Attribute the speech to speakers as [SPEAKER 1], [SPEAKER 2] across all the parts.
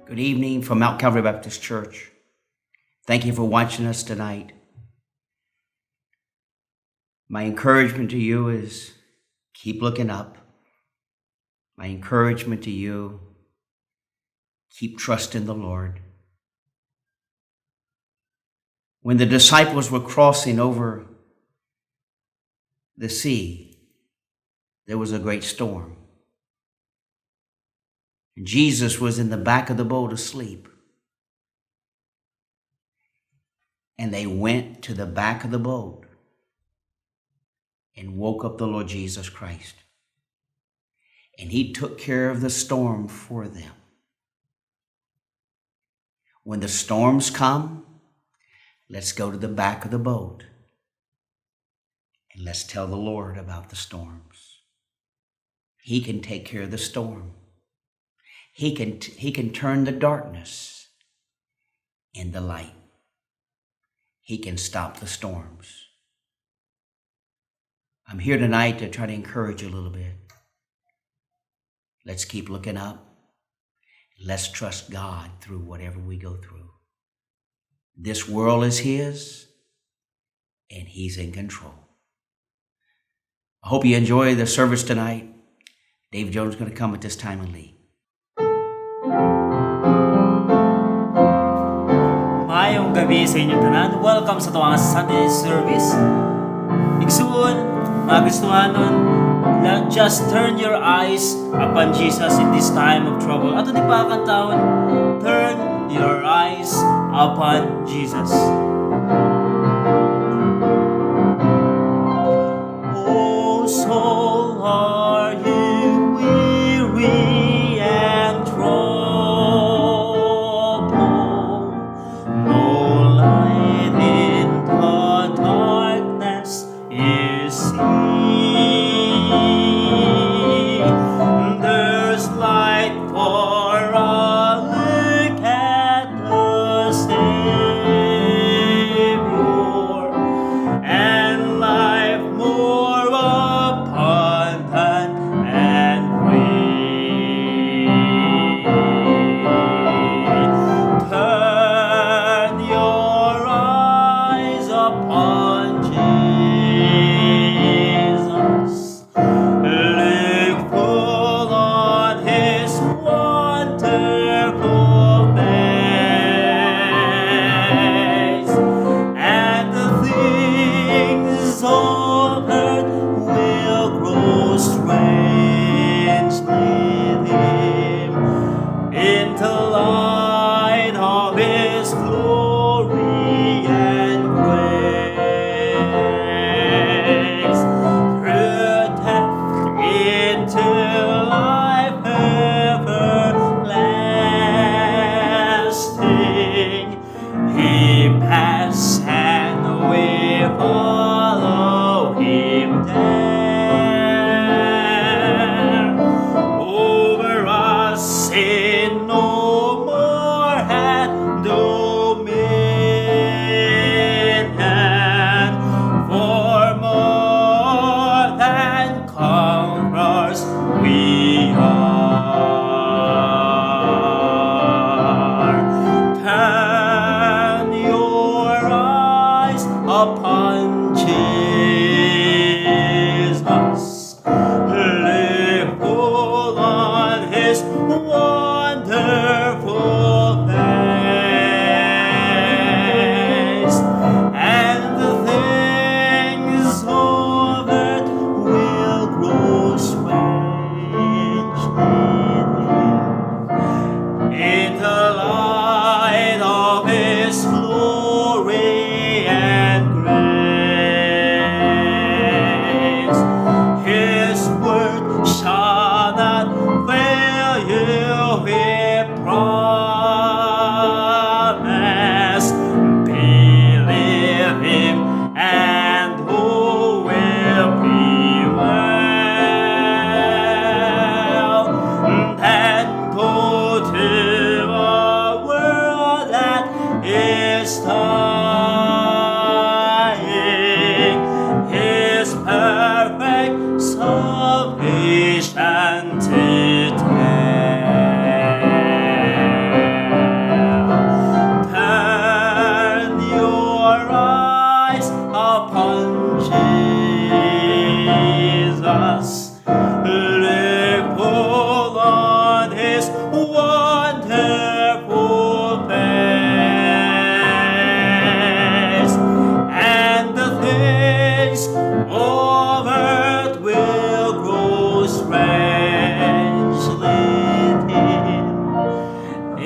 [SPEAKER 1] Good evening from Mount Calvary Baptist Church. Thank you for watching us tonight. My encouragement to you is keep looking up. My encouragement to you, keep trusting the Lord. When the disciples were crossing over the sea, there was a great storm. And Jesus was in the back of the boat asleep. And they went to the back of the boat and woke up the Lord Jesus Christ. And he took care of the storm for them. When the storms come, let's go to the back of the boat and let's tell the Lord about the storms. He can take care of the storm. He can turn the darkness into light. He can stop the storms. I'm here tonight to try to encourage you a little bit. Let's keep looking up. Let's trust God through whatever we go through. This world is His, and He's in control. I hope you enjoy the service tonight. Dave Jones is going to come at this time and lead.
[SPEAKER 2] Mayong gabi sa inyong tanan. Welcome sa tuwang Sunday service. Igsuon, mga Kristohanon, just turn your eyes upon Jesus in this time of trouble. Ato di pa kantawon, turn your eyes upon Jesus. Oh soul, are you weary and troubled? No light in the darkness is seen. There's light for a look at the Savior, and life more abundant and free. Turn your eyes upon Jesus. Look full on His wonderful face, and the things of earth will grow strange with Him into light of His glory and grace. Through death into life everlasting, He passed, and we follow Him there. Over us sin no more had dominion, for more than conquerors we are. Turn your eyes upon Jesus. Look full on His wonderful face, and the things of earth will grow strange with Him into light of His glory and grace. His word shall not fail you, He promised. Believe Him, and all will be well. Then go to a world that is dying, His perfect salvation to take.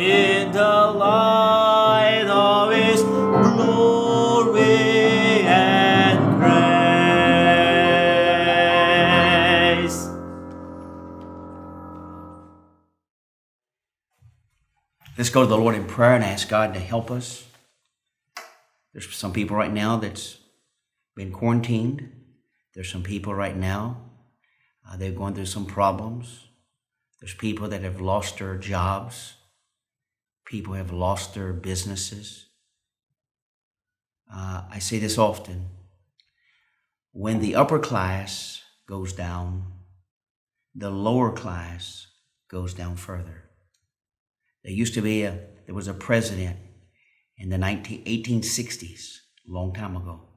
[SPEAKER 2] in the light of His glory and grace.
[SPEAKER 1] Let's go to the Lord in prayer and ask God to help us. There's some people right now that's been quarantined. There's some people right now, they're going through some problems. There's people that have lost their jobs. People have lost their businesses. I say this often. When the upper class goes down, the lower class goes down further. There was a president in the 1860s, a long time ago.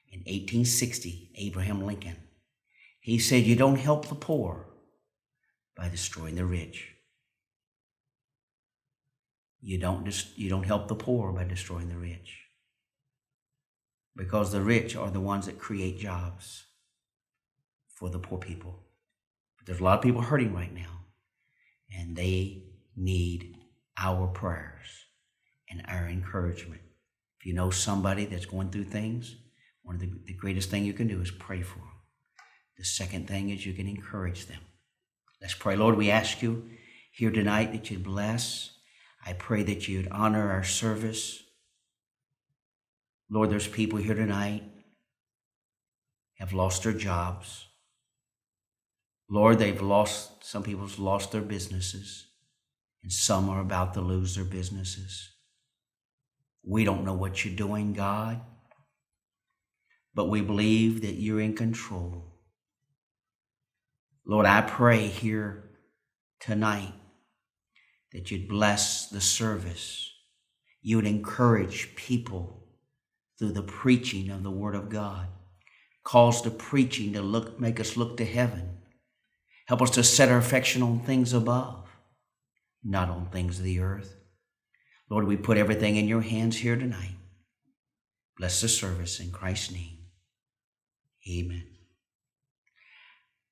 [SPEAKER 1] In 1860, Abraham Lincoln, he said, you don't help the poor by destroying the rich. You don't help the poor by destroying the rich. Because the rich are the ones that create jobs for the poor people. But there's a lot of people hurting right now, and they need our prayers and our encouragement. If you know somebody that's going through things, one of the greatest thing you can do is pray for them. The second thing is you can encourage them. Let's pray. Lord, we ask you here tonight that you'd bless. I pray that you'd honor our service. Lord, there's people here tonight have lost their jobs. Lord, some people's lost their businesses, and some are about to lose their businesses. We don't know what you're doing, God, but we believe that you're in control. Lord, I pray here tonight that you'd bless the service. You would encourage people through the preaching of the Word of God. Cause the preaching to make us look to heaven. Help us to set our affection on things above, not on things of the earth. Lord, we put everything in your hands here tonight. Bless the service in Christ's name. Amen.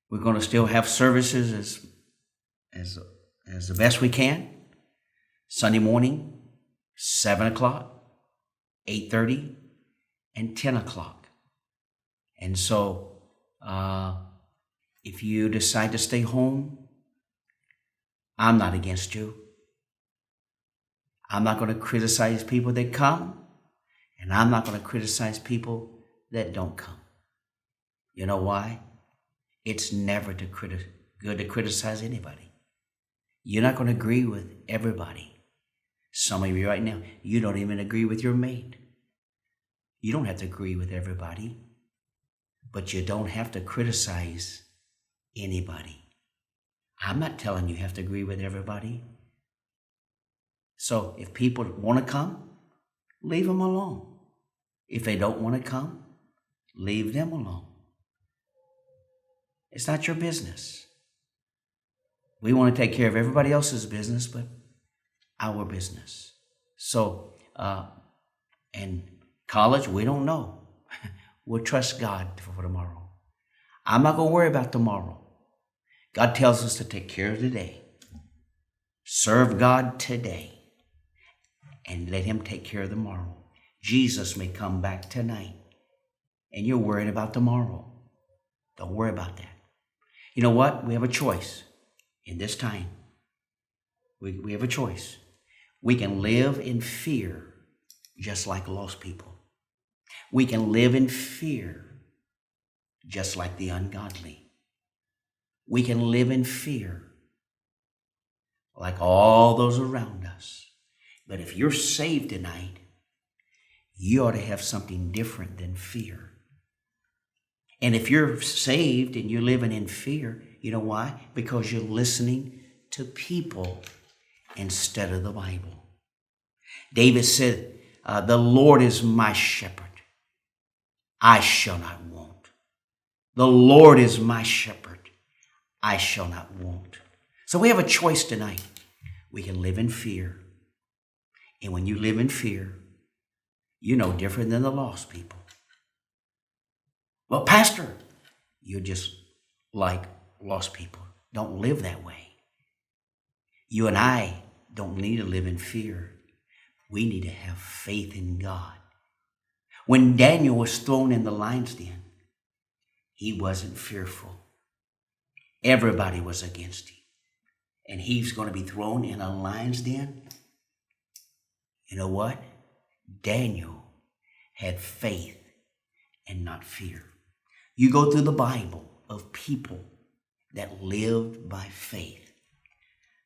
[SPEAKER 1] We're going to still have services as the best we can. Sunday morning, 7 o'clock, 8:30, and 10 o'clock. And so if you decide to stay home, I'm not against you. I'm not going to criticize people that come, and I'm not going to criticize people that don't come. You know why? It's never good to criticize anybody. You're not going to agree with everybody. Some of you right now, you don't even agree with your mate. You don't have to agree with everybody, but you don't have to criticize anybody. I'm not telling you have to agree with everybody. So if people want to come, leave them alone. If they don't want to come, leave them alone. It's not your business. We want to take care of everybody else's business, but our business. So, in college, we don't know. We'll trust God for tomorrow. I'm not going to worry about tomorrow. God tells us to take care of today. Serve God today. And let him take care of tomorrow. Jesus may come back tonight. And you're worried about tomorrow. Don't worry about that. You know what? We have a choice in this time. We have a choice. We can live in fear just like lost people. We can live in fear just like the ungodly. We can live in fear like all those around us. But if you're saved tonight, you ought to have something different than fear. And if you're saved and you're living in fear, you know why? Because you're listening to people instead of the Bible. David said, the Lord is my shepherd. I shall not want. The Lord is my shepherd. I shall not want. So we have a choice tonight. We can live in fear. And when you live in fear, you're no different than the lost people. Well, Pastor, you're just like lost people. Don't live that way. You and I don't need to live in fear. We need to have faith in God. When Daniel was thrown in the lion's den, he wasn't fearful. Everybody was against him. And he's going to be thrown in a lion's den. You know what? Daniel had faith and not fear. You go through the Bible of people that lived by faith.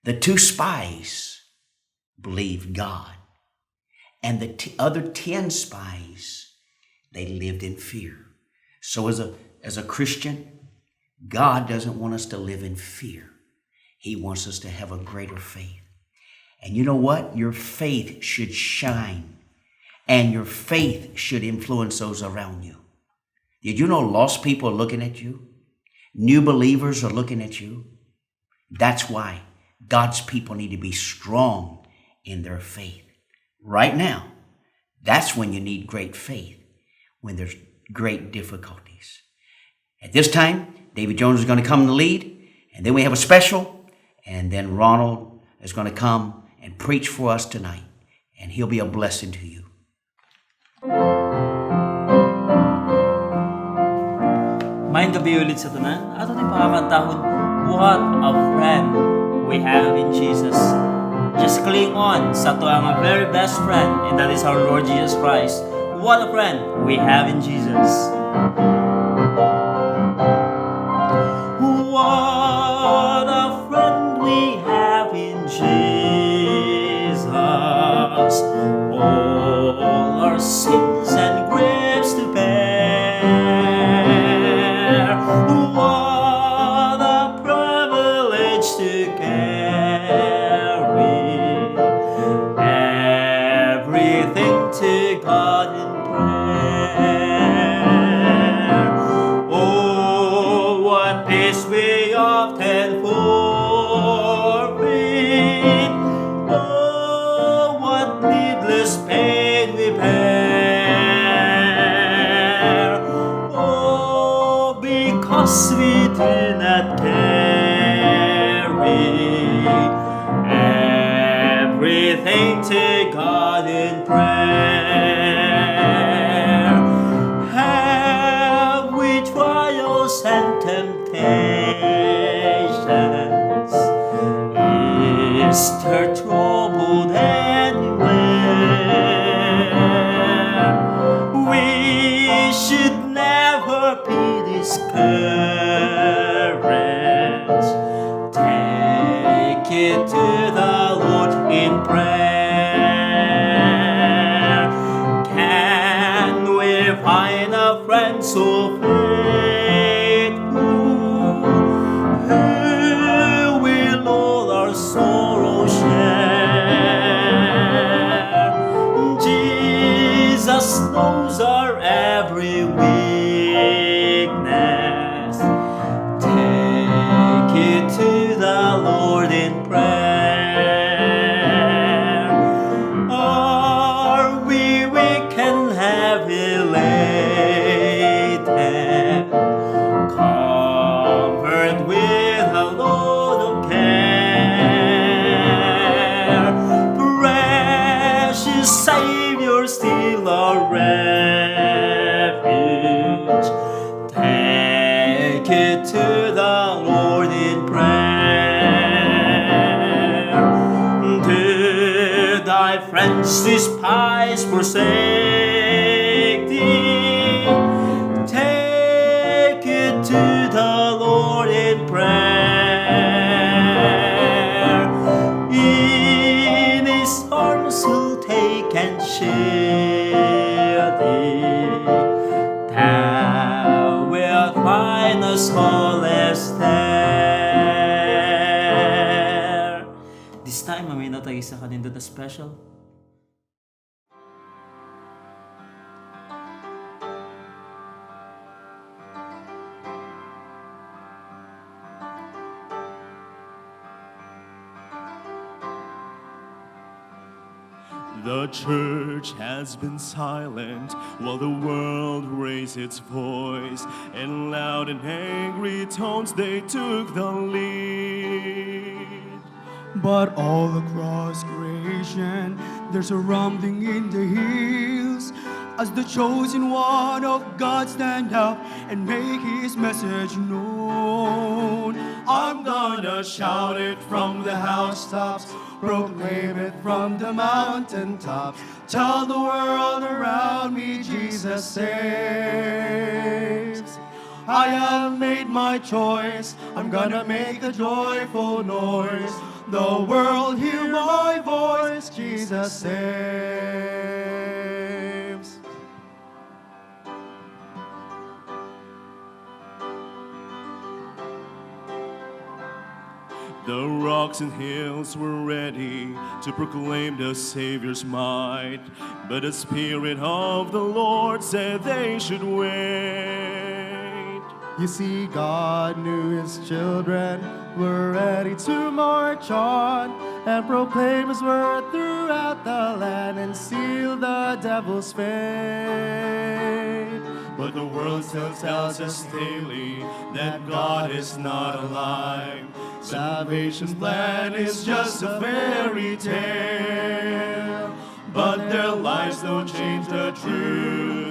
[SPEAKER 1] The 2 spies believed God. And the other 10 spies, they lived in fear. So as a Christian, God doesn't want us to live in fear. He wants us to have a greater faith. And you know what? Your faith should shine. And your faith should influence those around you. Did you know lost people are looking at you? New believers are looking at you. That's why God's people need to be strong in their faith. Right now, that's when you need great faith, when there's great difficulties. At this time, David Jones is going to come in the lead, and then we have a special, and then Ronald is going to come and preach for us tonight, and he'll be a blessing to you.
[SPEAKER 2] Maayong gabi ulit sa tanan. Ato ni pakakantahon, what a friend we have in Jesus. Just cling on sa to ang very best friend, and that is our Lord Jesus Christ. What a friend we have in Jesus. What a friend we have in Jesus. All our sins and griefs to bear. What a privilege to carry everything to God in prayer. Oh, what peace we often forfeit. Oh, what needless pain we bear. Oh, because we do not carry everything to God in prayer. Have we trials and temptations? Is there trouble anywhere? We should never be discouraged. Take it to the Lord in prayer. Can we find a friend so faithful, who will all our sorrow share? Jesus knows our every weakness. Take it to the Lord in prayer. Are we weak and heavy laden, covered with a load of care? Precious Savior, still our refuge. Take it to the Lord in prayer. Did thy friends despise, forsake thee? Take it to the Lord in prayer. In his arms he'll take and shield thee. Thou wilt find a solace there. This time, may natay isa ka din doon na special.
[SPEAKER 3] The church has been silent while the world raised its voice. In loud and angry tones they took the lead.
[SPEAKER 4] But all across creation, there's a rumbling in the hills as the chosen one of God stand up and make his message known. I'm gonna shout it from the housetops, proclaim it from the mountaintops, tell the world around me Jesus saves. I have made my choice, I'm gonna make a joyful noise. The world hear my voice, Jesus saves.
[SPEAKER 3] The rocks and hills were ready to proclaim the Savior's might, but the Spirit of the Lord said they should wait.
[SPEAKER 4] You see, God knew his children were ready to march on and proclaim his word throughout the land and seal the devil's fate.
[SPEAKER 3] But the world still tells us daily that God is not alive. Salvation's plan is just a fairy tale. But their lives don't change the truth.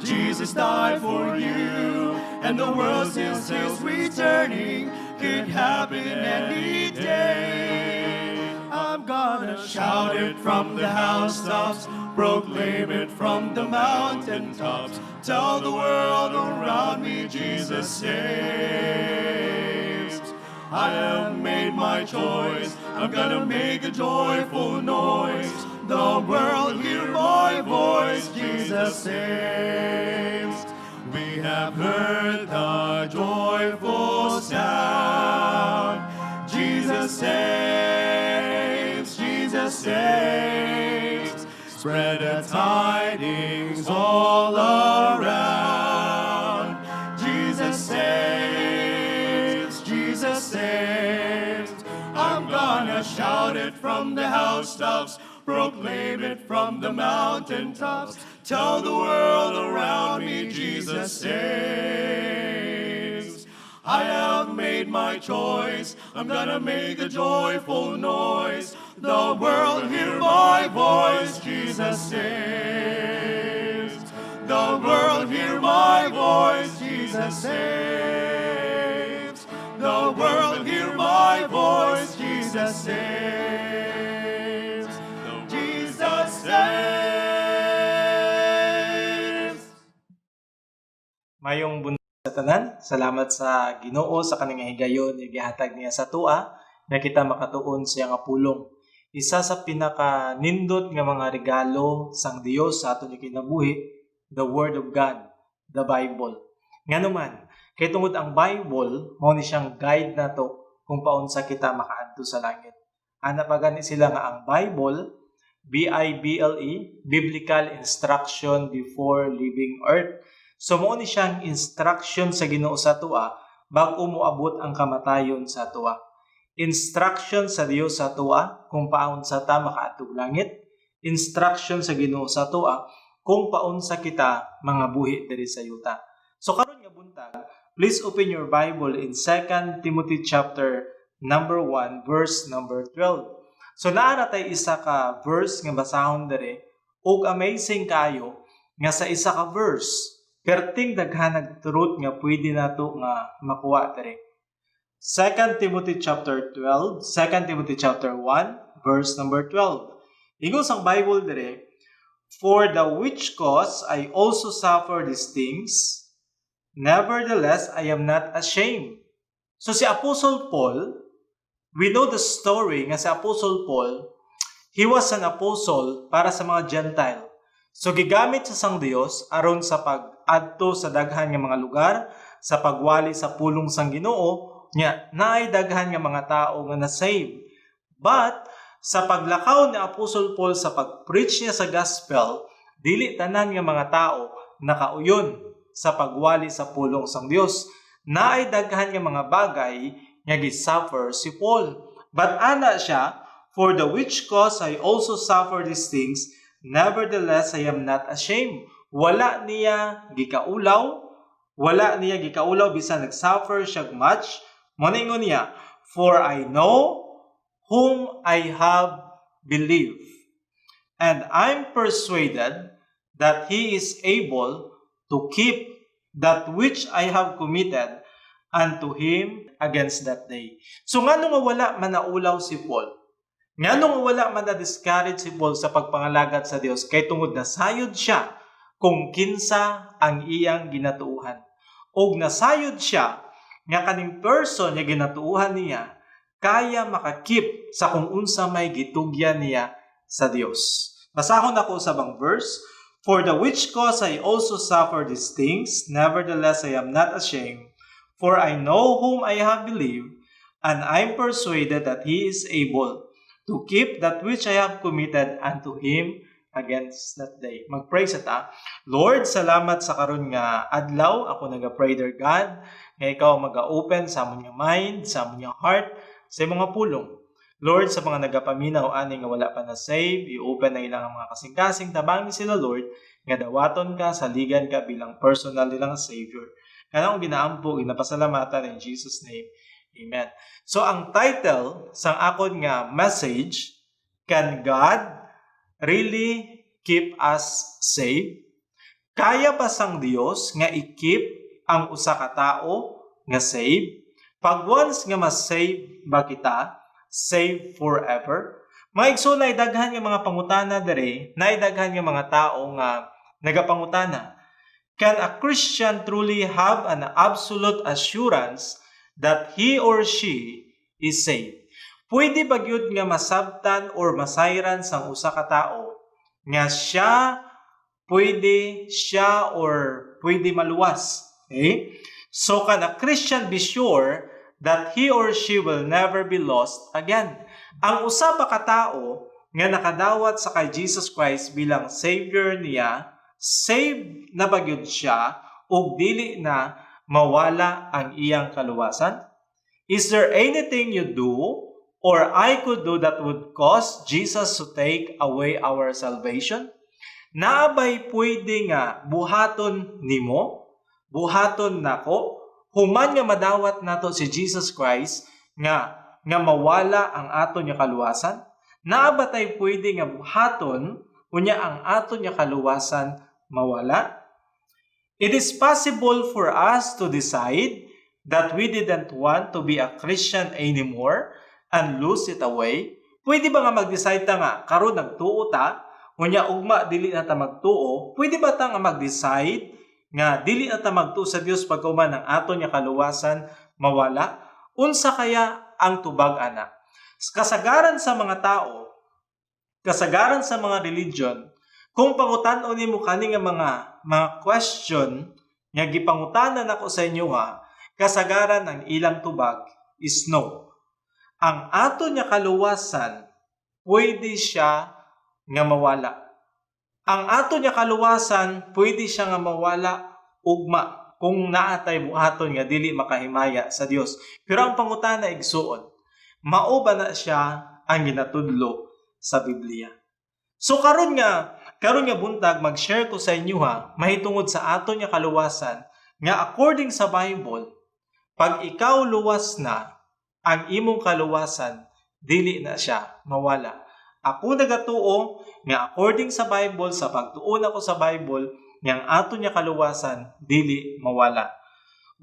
[SPEAKER 3] Jesus died for you, and the world still says returning could happen any day. I'm gonna shout it from the housetops, proclaim it from the mountaintops, tell the world around me Jesus saves. I have made my choice, I'm gonna make a joyful noise. The world hear my voice, Jesus saves. We have heard the joyful sound. Jesus saves, Jesus saves. Spread the tidings all around. Jesus saves, Jesus saves. I'm gonna shout it from the housetops, proclaim it from the mountaintops, tell the world around me Jesus saves. I have made my choice, I'm gonna make a joyful noise. The world hear my voice, Jesus saves. The world hear my voice, Jesus saves. The world hear my voice, Jesus saves. Jesus saves.
[SPEAKER 5] Mayong buntag sa tanan, salamat sa Ginoo sa kaning higayon nga gihatag niya sa tua nga kita makatuon sa iyang pulong. Isa sa pinaka nindot nga mga regalo sang Dios sa aton kinabuhi, the Word of God, the Bible. Nganuman, kay tungod ang Bible mao ni siyang guide nato kung paunsa kita makaadto sa langit. Ana pa gani sila nga ang Bible, B-I-B-L-E, Biblical Instruction Before Leaving Earth. So mao ni siyang instruction sa Ginoo sa tua bago moabot ang kamatayon sa tua. Instruction sa Dios sa tua kung paunsa ta makaadtog langit. Instruction sa Ginoo sa tua kung paunsa kita mga buhi diri sa yuta. So karon nga buntag, please open your Bible in 2 Timothy chapter number 1 verse number 12. So naa na tay isa ka verse nga basahon diri ug amazing kayo nga sa isa ka verse perting daghanag truth nga pwede nato nga makuha diri. 2 Timothy chapter 12, 2 Timothy chapter 1 verse number 12. Ingon sang Bible diri, for the which cause I also suffer these things, nevertheless I am not ashamed. So si Apostle Paul, we know the story nga si Apostle Paul, he was an apostle para sa mga Gentile. So gigamit sa sang Dios aron sa pag-adto sa daghan nga mga lugar, sa pagwali sa pulong sang Ginoo, nya naay daghan nga mga tao nga na-save. But sa paglakaw ni Apostle Paul sa pag-preach niya sa gospel, dili tanan nga mga tao nakauyon sa pagwali sa pulong sang Dios. Naay daghan nga mga bagay nga gisuffer si Paul. But ana siya, for the which cause I also suffer these things, nevertheless I am not ashamed. Wala niya gikaulaw bisan nag-suffer siya much. Moningon niya, for I know whom I have believed, and I'm persuaded that he is able to keep that which I have committed unto him against that day. So nga nung wala man naulaw si Paul, nga nung wala man na-discourage si Paul sa pagpangalagad sa Dios, kay tungod nasayod siya kung kinsa ang iyang ginatuuhan. Og nasayod siya nga kaning person nga ginatuuhan niya, kaya makakip sa kung unsa may gitugyan niya sa Dios. Basahon ako sa bang verse, "For the which cause I also suffer these things, nevertheless I am not ashamed, for I know whom I have believed, and I am persuaded that he is able to keep that which I have committed unto him against that day." Mag-pray sa ta. Lord, salamat sa karon nga adlaw. Ako nag-pray, dear God, nga ikaw mag-open sa among mind, sa among heart, sa mga pulong. Lord, sa mga nagapaminaw ani nga wala pa na save, i-open na ilang mga kasing-kasing tabang ni sila, Lord, nga dawaton ka, saligan ka bilang personal nilang Savior. Kaya akong ginaampo, ginapasalamatan in Jesus' name. Amen. So, ang title sang akon nga message, Can God Really Keep Us Safe? Kaya ba sang Dios nga i-keep ang usa ka tao nga save? Pag once nga ma-save ba kita, save forever? Mga igsoon, daghan nga mga pangutana dere, naidaghan nga mga tao nga nagapangutana. Can a Christian truly have an absolute assurance that he or she is saved? Pwede ba gyud nga masabtan or masayran sang usa ka tao nga pwede maluwas? Okay? So can a Christian be sure that he or she will never be lost again? Ang usa pa ka tao nga nakadawat sa kay Jesus Christ bilang Savior niya, save na ba gyud siya ug dili na mawala ang iyang kaluwasan? Is there anything you do or I could do that would cause Jesus to take away our salvation? Naabay pwede nga buhaton nimo, buhaton nako, human nga madawat nato si Jesus Christ nga mawala ang aton nga kaluwasan? Naabatay pwede nga buhaton unya ang aton nga kaluwasan mawala? It is possible for us to decide that we didn't want to be a Christian anymore and lose it away. Pwede ba nga mag-decide ta nga karon nagtuo ta, unya ugma dili na ta magtuo? Pwede ba ta nga mag-decide nga dili na ta magtuo sa Dios pagkauman ang aton nga kaluwasan mawala? Unsa kaya ang tubag ana? Kasagaran sa mga tao, kasagaran sa mga religion, kung pangutan-on nimo kani nga mga question nga gipangutanan nako sa inyo kasagaran ang ilang tubag is no. Ang aton nga kaluwasan pwede siya nga mawala. Ang aton nga kaluwasan pwede siya nga mawala ugma kung naatay buhaton nga dili makahimaya sa Dios. Pero ang pangutana igsuon, mao ba na siya ang ginatudlo sa Biblia? So karon nga buntag mag-share ko sa inyo mahitungod sa aton nga kaluwasan nga according sa Bible, pag ikaw luwas na, ang imong kaluwasan dili na siya mawala. Ako nagatuo nga according sa Bible, sa pagtuon ako sa Bible, nga ang aton nga kaluwasan dili mawala.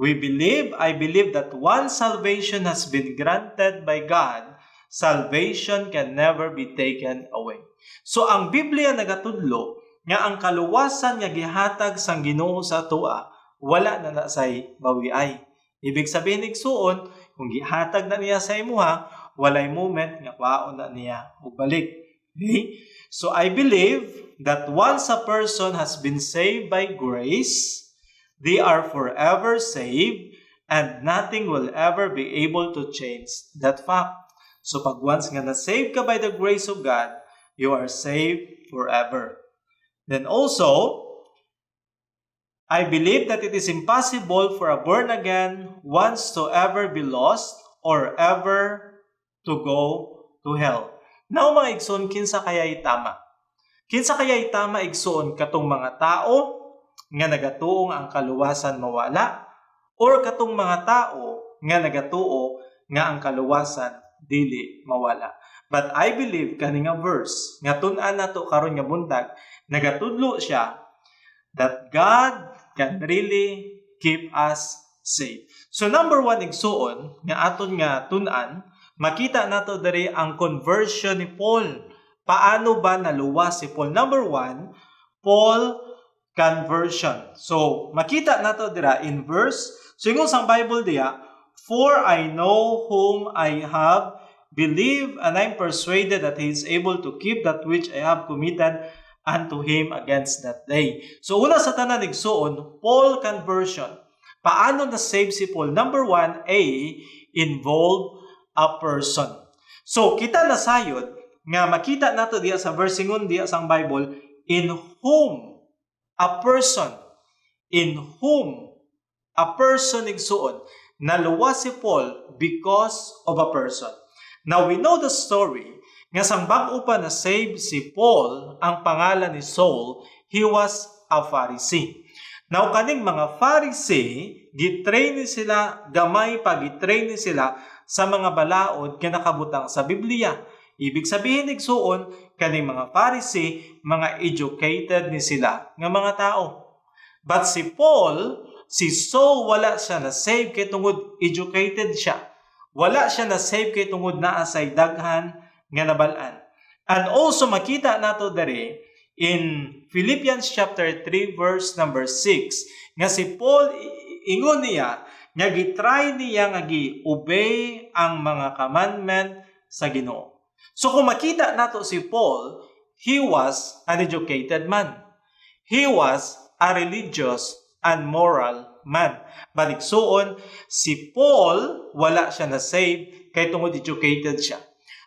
[SPEAKER 5] I believe that once salvation has been granted by God, salvation can never be taken away. So ang Biblia nagatudlo nga ang kaluwasan nga gihatag sang Ginoo sa atoa wala na say mawiay. Ibig sabihin igsuon, kung gihatag na niya sa imuha, walay moment nga kwaon na niya ug balik. Okay? So I believe that once a person has been saved by grace, they are forever saved and nothing will ever be able to change that fact. So pag once nga na-save ka by the grace of God, you are saved forever. Then also, I believe that it is impossible for a born-again once to ever be lost or ever to go to hell. Now mga igsoon, kinsa kaya itama? Kinsa kaya itama igsoon katong mga tao nga nagatuong ang kaluwasan mawala or katong mga tao nga nagatuo nga ang kaluwasan dili mawala. But I believe kani nga verse nga tun-an nato karon nga buntag nagatudlo siya that God can really keep us safe. So number 1 igsuon nga aton nga tun-an, makita nato diri ang conversion ni Paul. Paano ba naluwas si Paul? Number 1, Paul conversion. So makita nato dira in verse, so ingon sang Bible diya, for I know whom I have believed, and I am persuaded that he is able to keep that which I have committed unto him against that day. So una sa tanan igsuon, Paul conversion. Paano na-save si Paul? Number 1, A, involve a person. So kita na sayod nga makita nato diya sa verse ingon diya sang Bible, in whom a person, igsuon, naluwas si Paul because of a person. Now, we know the story nga sang bag-o pa na save si Paul, ang pangalan ni Saul, he was a Pharisee. Now, kaning mga Pharisee, gitrain ni sila, gamay pa gitrain ni sila sa mga balaod nga nakabutang sa Biblia. Ibig sabihin igsuon, kaning mga Pharisee, mga educated ni sila nga mga tao. But si Paul, si Saul, wala siya na save kay tungod educated siya. Wala siya na save kay tungod naa say daghan nga nabalaan. And also makita nato diri in Philippians chapter 3 verse number 6 nga si Paul ingon niya nga gitry niya nga gi-obey ang mga commandment sa Ginoo. So kung makita nato si Paul, he was an educated man. He was a religious and moral man. Baligsuon, si Paul, wala siya na-save kay tungod educated siya.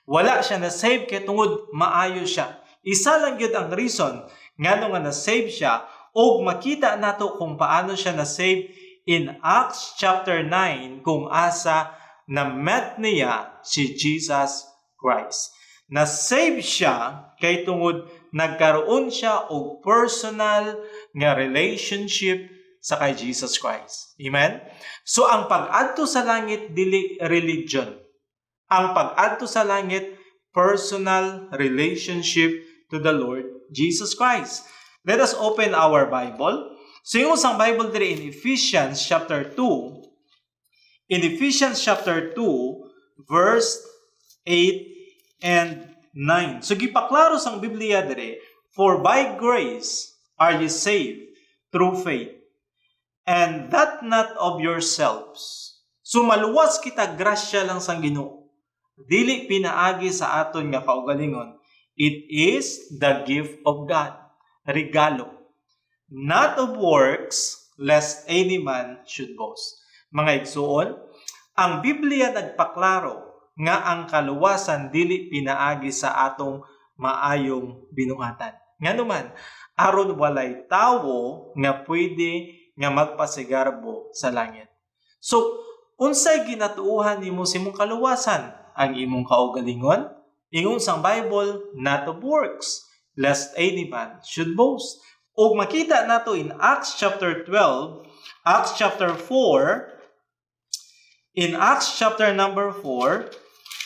[SPEAKER 5] Wala siya na-save kay tungod maayo siya. Isa lang yun ang reason nga nung na-save siya o makita nato kung paano siya na-save in Acts chapter 9 kung asa na met niya si Jesus Christ. Na-save siya kay tungod nagkaroon siya og personal nga relationship sa kay Jesus Christ. Amen? So, ang pag-adto sa langit, dili religion. Ang pag-adto sa langit, personal relationship to the Lord Jesus Christ. Let us open our Bible. So, yung isang Bible diri in Ephesians chapter 2. In Ephesians chapter 2, verse 8 and 9. So, gipaklaro sang Biblia diri, for by grace are ye saved through faith, and that not of yourselves. So maluwas kita grasya lang sang Ginoo. Dili pinaagi sa aton nga kaugalingon. It is the gift of God. Regalo. Not of works, lest any man should boast. Mga igsuon, ang Biblia nagpaklaro nga ang kaluwasan dili pinaagi sa atong maayong binuhatan. Nganuman, aron walay tawo nga pwede nga magpasigarbo sa langit. So, unsay ginatuuhan nimo sa imong kaluwasan? Ang imong kaugalingon? Ingon sang Bible, not of works, lest any man should boast. O makita nato in Acts chapter 12, Acts chapter 4, in Acts chapter number 4,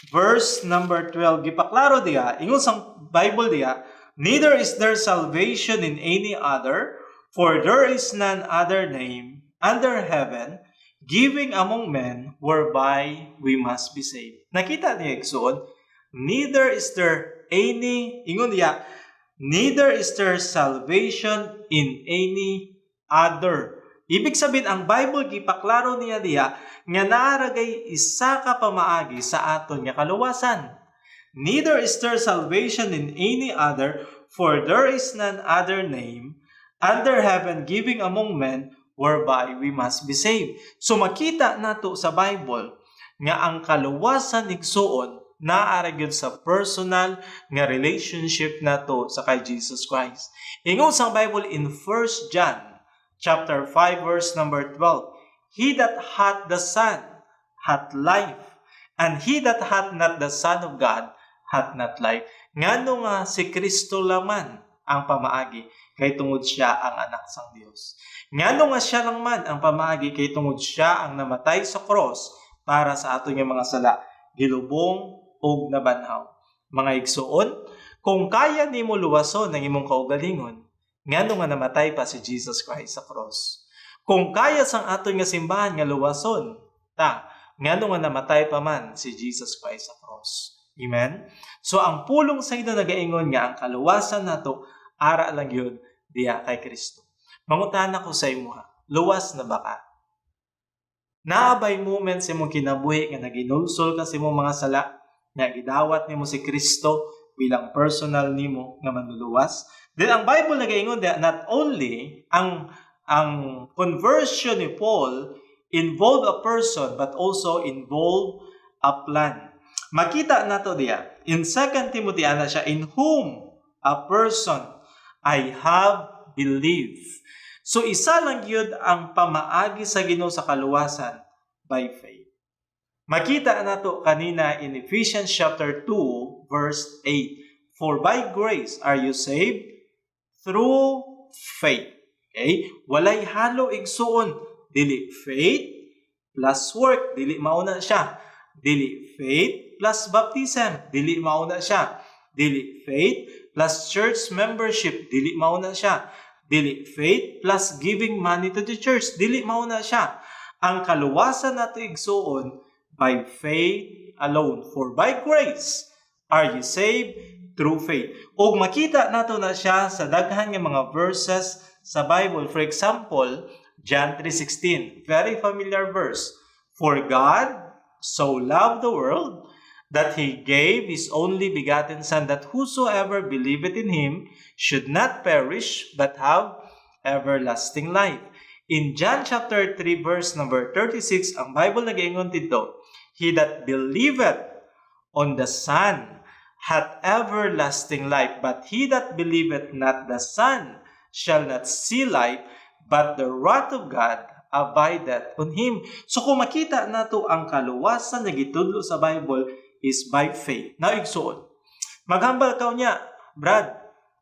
[SPEAKER 5] verse number 12, gipaklaro diya, ingon sang Bible diya, neither is there salvation in any other, for there is none other name under heaven giving among men whereby we must be saved. Nakita niya igsoon, neither is there any, ingon niya, neither is there salvation in any other. Ibig sabihin, ang Bible gipaklaro niya diya nga naaragay isa ka pamaagi sa aton nga kaluwasan. Neither is there salvation in any other, for there is none other name under heaven giving among men whereby we must be saved. So makita nato sa Bible nga ang kaluwasan igsuon naara gyud sa personal nga relationship nato sa kay Jesus Christ. Ingon sa Bible in 1 John chapter 5 verse number 12, he that hath the Son hath life, and he that hath not the Son of God hath not life. Ngano nga si Kristo laman ang pamaagi kay tungod siya ang anak sang Dios. Ngano nga siya lang man ang pamaagi kay tungod siya ang namatay sa cross para sa ato nga mga sala. gilubong ug nabanhaw. Mga igsuon, kung kaya nimo luwason ang imong kaugalingon, ngano nga namatay pa si Jesus Christ sa cross. Kung kaya sang aton nga simbahan nga luwason, ngano nga namatay pa man si Jesus Christ sa cross. Amen? So ang pulong sa ino nagaingon nga ang kaluwasan nato ara lang yun diya kay Kristo. Mangutana ko sa imo, luwas na ba ka? Naabay moments sa imong kinabuhi nga naginulsol ka sa imong mga sala, nga gidawat nimo si Kristo bilang personal nimo nga manluluwas. Then ang Bible nagaingon that not only ang conversion ni Paul involve a person but also involve a plan. Makita nato diya in 2 Timothy ana siya, in whom a person I have believed. So isa lang yun ang pamaagi sa Ginoo sa kaluwasan by faith. Makita nato kanina in Ephesians chapter 2 verse 8. For by grace are you saved through faith. Okay? Walay halo igsuon. Dili faith plus work. Dili mauna siya. Dili faith plus baptism. Dili mauna siya. Dili faith plus church membership. Dili mauna siya. Dili faith plus giving money to the church. Dili mauna siya. Ang kaluwasan nato igsuon by faith alone. For by grace are you saved through faith. O makita nato na siya sa daghan nga mga verses sa Bible. For example, John 3:16, very familiar verse. For God so loved the world that He gave His only begotten Son, that whosoever believeth in Him should not perish but have everlasting life. In John chapter 3 verse number 36, ang Bible nagaingon dito, He that believeth on the Son hath everlasting life, but he that believeth not the Son shall not see life, but the wrath of God abideth on him. So kung makita nato ang kaluwasan na gitudlo sa Bible is by faith. Now, igsuon. Maghambal kaw niya, Brad,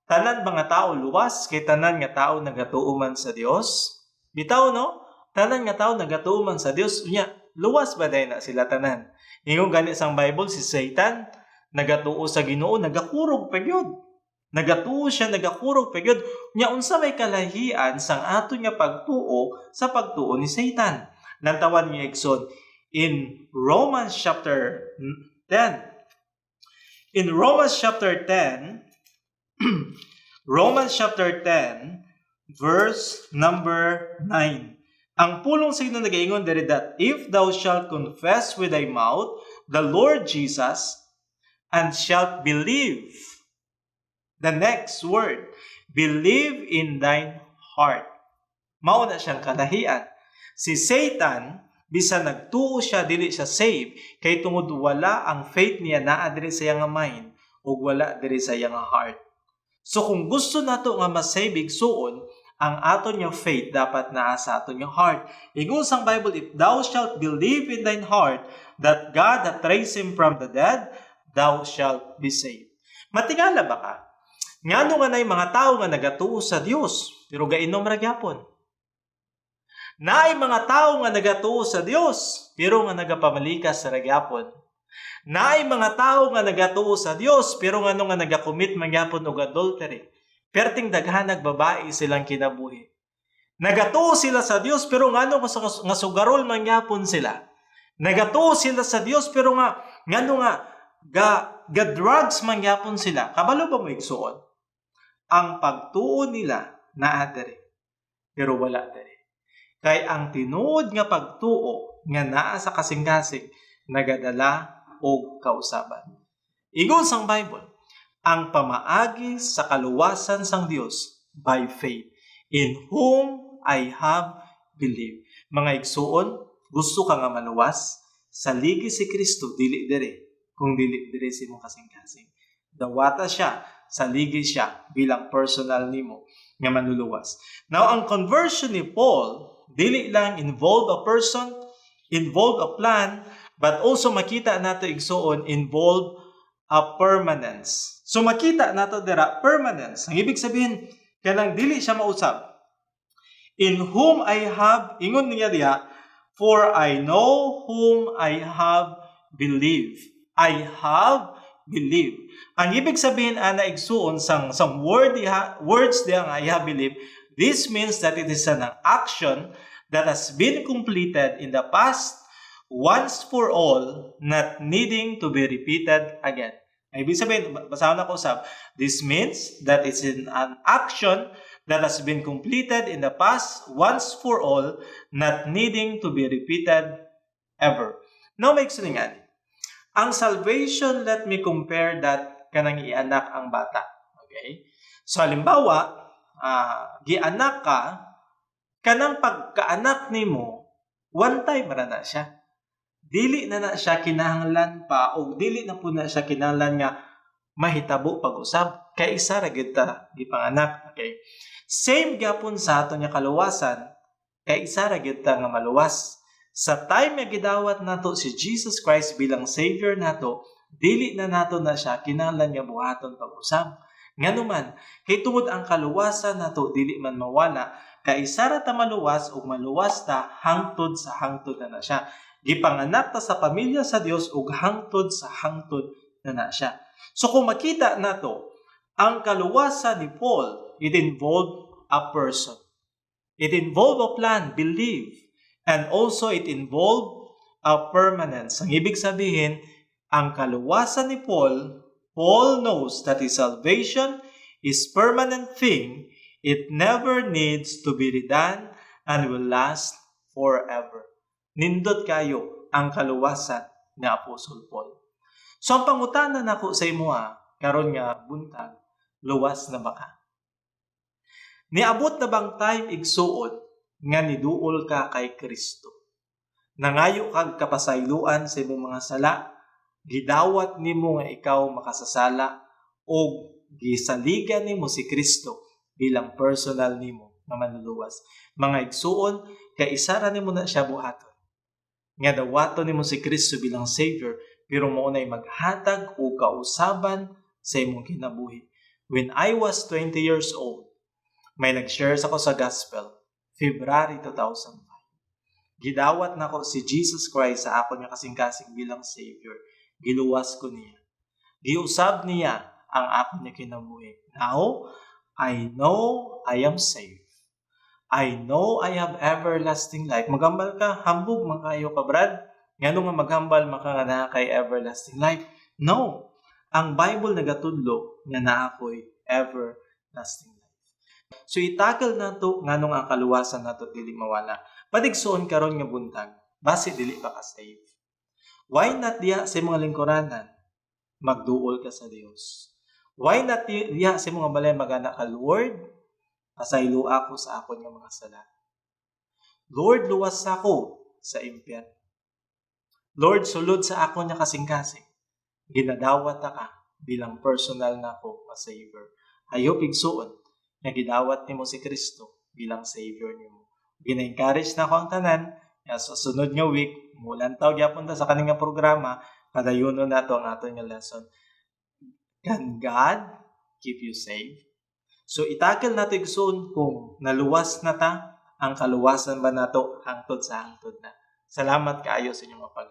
[SPEAKER 5] tanan mga tao luwas, kay tanan nga tao nagatuuman sa Dios? Bitaw, no? Tanan nga tao nagatuuman sa Dios. Unya, luwas ba dahil na sila tanan? Ingong gani sang Bible, si Satan, nagatuo sa Ginoo, nagakurog pagyod. Nagatuo siya, nagakurog pagyod. Unya, unsa may kalahian sang ato nga pagtuo sa pagtuo ni Satan. Lantawan niya igsoon in Romans chapter 10. In Romans chapter 10, Romans chapter 10, verse number 9. Ang pulong sa inyo nagaingon diri that if thou shalt confess with thy mouth the Lord Jesus and shalt believe, the next word, believe in thine heart. Mao na siyang kalahian. Si Satan, bisan nagtuo siya, dili siya save, kay tungod wala ang faith niya naa diri sa iyang mind ug wala diri sa iyang heart. So kung gusto nato nga ma-save igsuon, ang aton nga faith dapat naa sa aton nga heart. Ingon sang Bible, if thou shalt believe in thine heart that God hath raised him from the dead, thou shalt be saved. Matingala ba ka? Ngano nga nay mga tao nga nagatuo sa Dios, pero gainom ra gyapon. Naay mga tao nga nagatuo sa Dios, pero nga nagapamalikas sa ragyapon. Naay mga tao nga nagatuo sa Dios, pero nga nagakomit man gyapon og adultery. Perting daghan nagbabae silang kinabuhi. Nagatuo sila sa Dios, pero nga sugarol man gyapon sila. Nagatuo sila sa Dios, pero nga drugs man gyapon sila. Kabalo ba mo igsuon? Ang pagtuo nila naa diri, pero wala diri. Kay ang tinuod nga pagtuo nga naa sa kasing-kasing nagadala og kausaban. Ingon sang Bible, ang pamaagi sa kaluwasan sang Dios by faith, in whom I have believed. Mga igsuon, gusto ka nga maluwas, saligi si Kristo dili diri, kung dili diri si mo kasing-kasing. Dawata siya, saligi siya bilang personal nimo nga manluluwas. Now, ang conversion ni Paul dili lang involve a person, involve a plan, but also makita nato igsuon involve a permanence. So makita nato dira permanence. Ang ibig sabihin kanang dili siya mausab. In whom I have, ingon niya diha, for I know whom I have believed. I have believed. Ang ibig sabihin ana igsuon sang words diha nga I have believed, this means that it is an action that has been completed in the past once for all, not needing to be repeated again. Ang ibig sabihin, basahan ako usab, this means that it's an action that has been completed in the past once for all, not needing to be repeated ever. Now, may iksulingan. Ang salvation, let me compare that kanang ianak ang bata. Okay? So, halimbawa, gianak ka, kanang pagkaanak nimo, one time na siya. Dili na siya kinahanglan pa o dili na po na siya kinahanglan nga mahitabo pag-usab. Kaya isa ra gyud ta gipanganak. Okay? Same gyapon sa ato nya kaluwasan, kaya isa ra gyud ta nga maluwas. Sa time nga gidawat nato si Jesus Christ bilang Savior nato, dili na nato na siya kinahanglan nga buhaton pag-usab. Nganuman, kay tungod ang kaluwasan nato dili man mawala, kay isa ra ta maluwas ug maluwas ta hangtod sa hangtod na siya. Gipanganak ta sa pamilya sa Dios ug hangtod sa hangtod na siya. So kung makita nato, ang kaluwasan ni Paul, it involved a person. It involved a plan, belief, and also it involved a permanence. Ang ibig sabihin, ang kaluwasan ni Paul knows that his salvation is permanent thing. It never needs to be redone and will last forever. Nindot kayo ang kaluwasan ni Apostol Paul. So ang pangutana nako sa imo karon nga buntag, luwas na ba ka? Niabot na bang time igsuon nga niduol ka kay Kristo? Nangayo kag kapasayloan sa imong mga sala, gidawat nimo nga ikaw makasasala o gisaligan nimo si Kristo bilang personal nimo nga manluluwas. Mga igsuon, kay isa ra nimo na siya buhaton. Nga dawaton nimo si Kristo bilang Savior, pero mo nay maghatag o kausaban sa imong kinabuhi. When I was 20 years old, may nag-share ako sa gospel, February 2005. Gidawat nako si Jesus Christ sa ako niya kasing-kasing bilang Savior. Giluwas ko niya. Giusab niya ang ako niya kinabuhi. Now, I know I am saved. I know I have everlasting life. Magambal ka, hambog man kayo ka, Brad. Ngano nga maghambal maka na kay everlasting life? No. Ang Bible nagatudlo nga naa ko'y everlasting life. So itakal nato nganong ang kaluwasan nato dili mawala. Padigsuon karon nga buntag, base dili pa ka save. Why not diya sa mga lingkuranan magduol ka sa Dios? Why not diya sa mga balay magana ka, Lord, pasaylo ako sa akon nga mga sala. Lord, luwas ako sa impyerno. Lord, sulod sa ako niya kasing-kasing. Ginadawat ka bilang personal na ako na Savior. Hayop igsuon na gidawat nimo si Kristo bilang Savior nimo. Gina-encourage na ako ang tanan nga sa sunod nga week, mulan taw gyapon ta sa kaning nga programa, padayon nato ang aton nga lesson. Can God keep you safe? So itakil nato igsuon kung naluwas na ta, ang kaluwasan ba nato hangtod sa hangtod na. Salamat kaayo sa inyong mapag